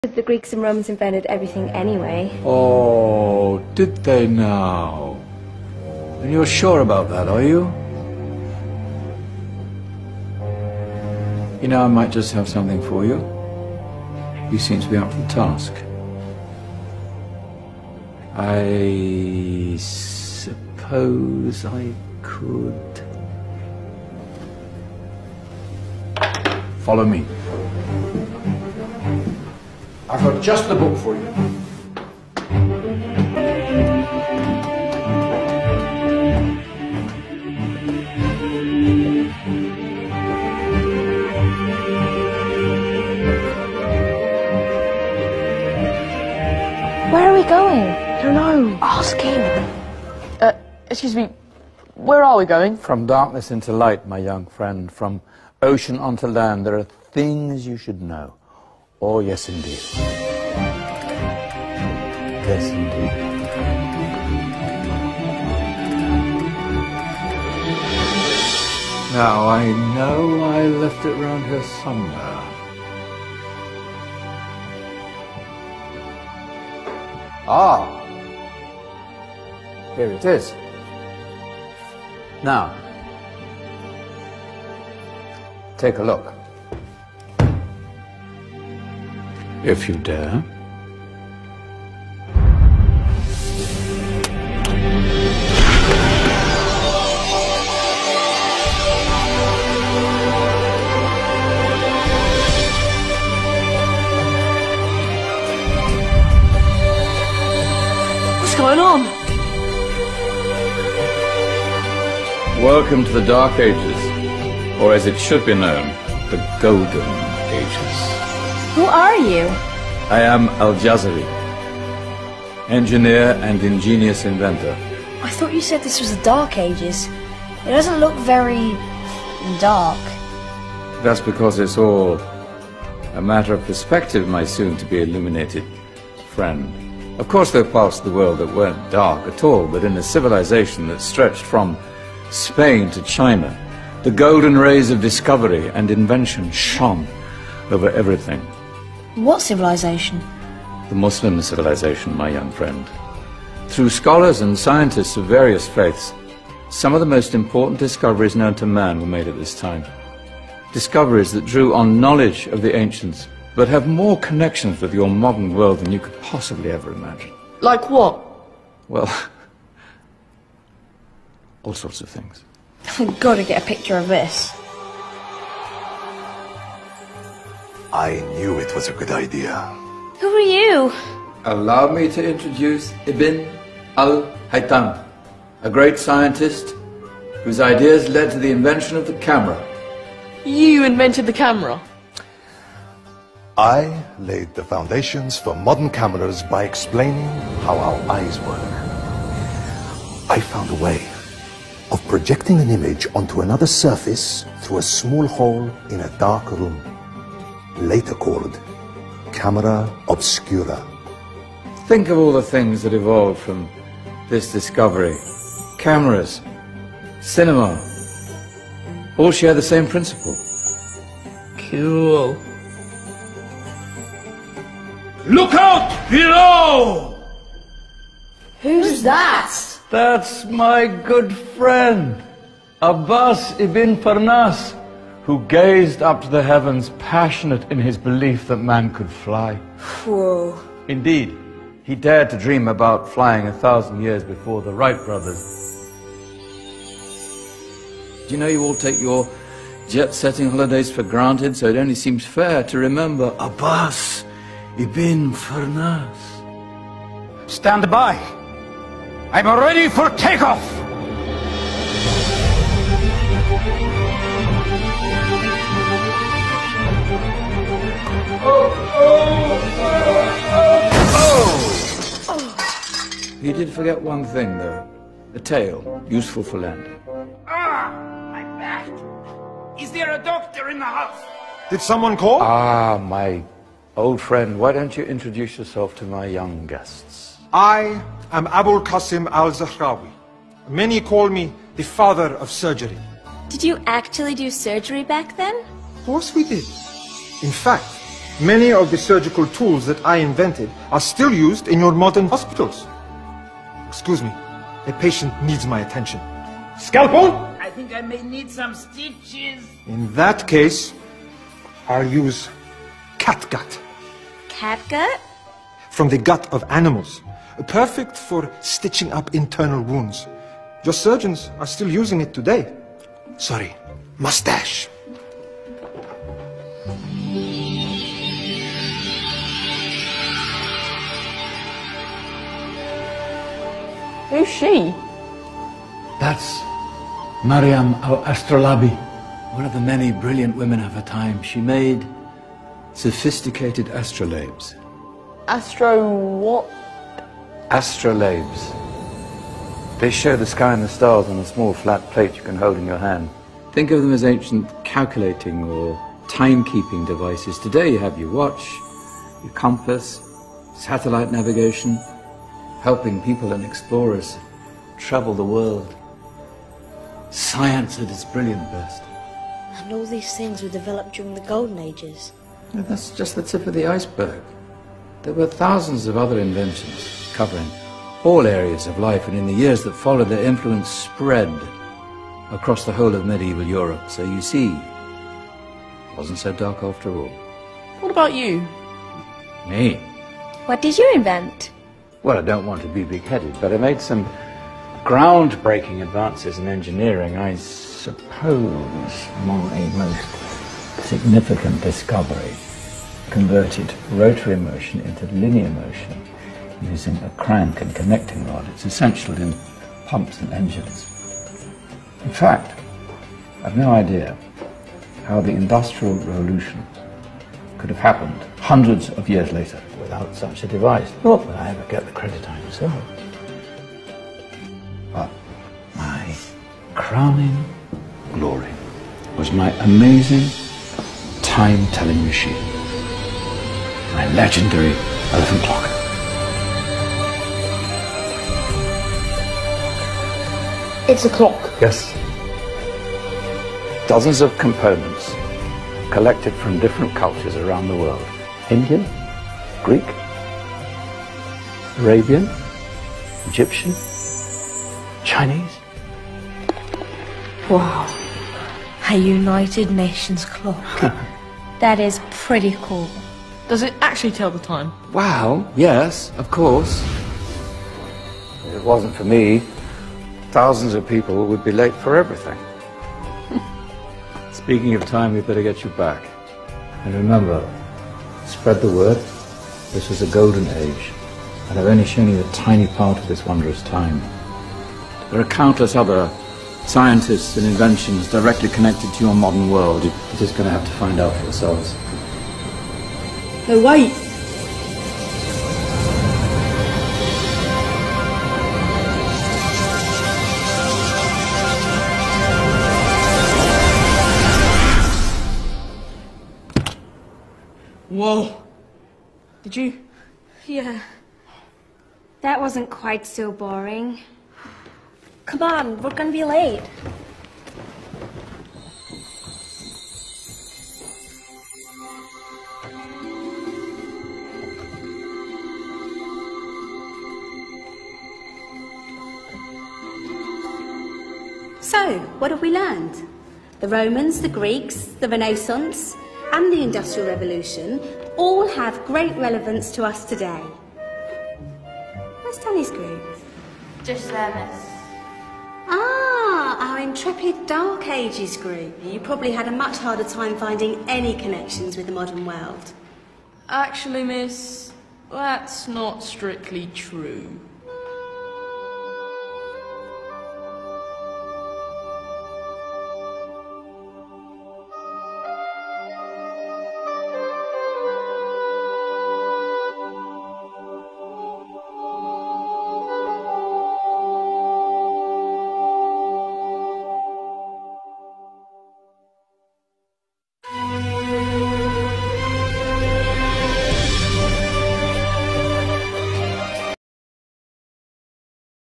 The Greeks and Romans invented everything anyway. Oh, did they now? And you're sure about that, are you? You know, I might just have something for you. You seem to be up for the task. I suppose I could... Follow me. I've got just the book for you. Where are we going? I don't know. Ask him. Excuse me, where are we going? From darkness into light, my young friend. From ocean onto land, there are things you should know. Oh, yes, indeed. Yes, indeed. Now, I know I left it round here somewhere. Ah! Here it is. Now, take a look. If you dare. What's going on? Welcome to the Dark Ages, or as it should be known, the Golden Ages. Who are you? I am Al-Jazari, engineer and ingenious inventor. I thought you said this was the Dark Ages. It doesn't look very dark. That's because it's all a matter of perspective, my soon-to-be illuminated friend. Of course, there are parts of the world that weren't dark at all, but in a civilization that stretched from Spain to China, the golden rays of discovery and invention shone over everything. What civilization? The Muslim civilization, my young friend. Through scholars and scientists of various faiths, some of the most important discoveries known to man were made at this time. Discoveries that drew on knowledge of the ancients, but have more connections with your modern world than you could possibly ever imagine. Like what? Well, all sorts of things. I've got to get a picture of this. I knew it was a good idea. Who are you? Allow me to introduce Ibn al-Haytham, a great scientist whose ideas led to the invention of the camera. You invented the camera? I laid the foundations for modern cameras by explaining how our eyes work. I found a way of projecting an image onto another surface through a small hole in a dark room, later called camera obscura. Think of all the things that evolved from this discovery. Cameras, cinema, all share the same principle. Cool. Look out below! Who's that? That's my good friend, Abbas ibn Farnas, who gazed up to the heavens, passionate in his belief that man could fly. Whoa. Indeed, he dared to dream about flying 1,000 years before the Wright brothers. Do you know you all take your jet-setting holidays for granted, so it only seems fair to remember Abbas ibn Farnas. Stand by. I'm ready for takeoff. You did forget one thing, though. The tail, useful for landing. My back. Is there a doctor in the house? Did someone call? Ah, my old friend, why don't you introduce yourself to my young guests? I am Abul Qasim al-Zahrawi. Many call me the father of surgery. Did you actually do surgery back then? Of course we did. In fact, Many of the surgical tools that I invented are still used in your modern hospitals. Excuse me, a patient needs my attention. Scalpel? I think I may need some stitches. In that case, I'll use catgut. Catgut? From the gut of animals. Perfect for stitching up internal wounds. Your surgeons are still using it today. Sorry, mustache. Who's she? That's Mariam al-Astrolabi, one of the many brilliant women of her time. She made sophisticated astrolabes. Astro what? Astrolabes. They show the sky and the stars on a small flat plate you can hold in your hand. Think of them as ancient calculating or timekeeping devices. Today you have your watch, your compass, satellite navigation, helping people and explorers travel the world. Science at its brilliant best. And all these things were developed during the Golden Ages. And that's just the tip of the iceberg. There were thousands of other inventions covering all areas of life, and in the years that followed, their influence spread across the whole of medieval Europe. So you see, it wasn't so dark after all. What about you? Me? What did you invent? Well, I don't want to be big-headed, but I made some groundbreaking advances in engineering. I suppose my most significant discovery converted rotary motion into linear motion using a crank and connecting rod. It's essential in pumps and engines. In fact, I've no idea how the Industrial Revolution could have happened hundreds of years later without such a device. Not that I ever get the credit I deserve. But my crowning glory was my amazing time-telling machine. My legendary elephant clock. It's a clock. Yes. Dozens of components collected from different cultures around the world. Indian, Greek, Arabian, Egyptian, Chinese. Wow. A United Nations clock. That is pretty cool. Does it actually tell the time? Wow, yes, of course. If it wasn't for me, thousands of people would be late for everything. Speaking of time, we better get you back. And remember, spread the word. This was a golden age, and I've only shown you a tiny part of this wondrous time. There are countless other scientists and inventions directly connected to your modern world. You're just going to have to find out for yourselves. No, wait. Whoa. Did you? Yeah. That wasn't quite so boring. Come on, we're gonna be late. So, what have we learned? The Romans, the Greeks, the Renaissance, and the Industrial Revolution all have great relevance to us today. Where's Danny's group? Just there, miss. Ah, our intrepid Dark Ages group. You probably had a much harder time finding any connections with the modern world. Actually, miss, that's not strictly true.